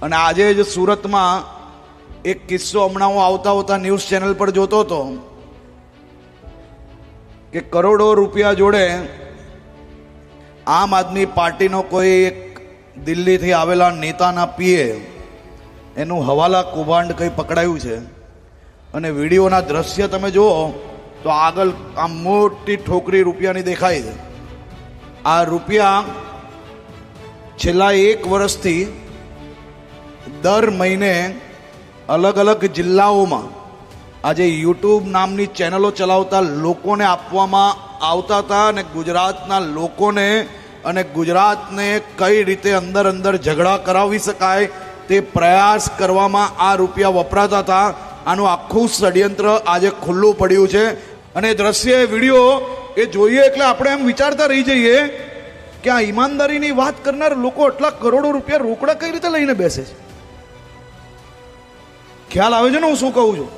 અને આજે જ સુરતમાં એક કિસ્સો હમણાં હું આવતા ન્યૂઝ ચેનલ પર જોતો હતો કે કરોડો રૂપિયા જોડે આમ આદમી પાર્ટીનો કોઈ એક દિલ્હીથી આવેલા નેતાના પીએ એનું હવાલા કૌભાંડ કંઈ પકડાયું છે. અને વિડીયોના દ્રશ્ય તમે જુઓ તો આગળ આમ મોટી ઠોકરી રૂપિયાની દેખાય છે. આ રૂપિયા છેલ્લા 1 વર્ષથી દર મહિને અલગ અલગ જિલ્લાઓમાં આજે યુટ્યુબ નામની ચેનલો ચલાવતા લોકોને આપવામાં આવતા હતા. અને ગુજરાતના લોકોને અને ગુજરાતને કઈ રીતે અંદર અંદર ઝઘડા કરાવી શકાય તે પ્રયાસ કરવામાં આ રૂપિયા વપરાતા હતા. આનું આખું ષડયંત્ર આજે ખુલ્લું પડ્યું છે. અને દ્રશ્ય વિડીયો એ જોઈએ એટલે આપણે એમ વિચારતા રહી જઈએ કે આ ઈમાનદારીની વાત કરનાર લોકો આટલા કરોડો રૂપિયા રોકડા કઈ રીતે લઈને બેસે છે. ખ્યાલ આવે છે ને હું શું કહું છું?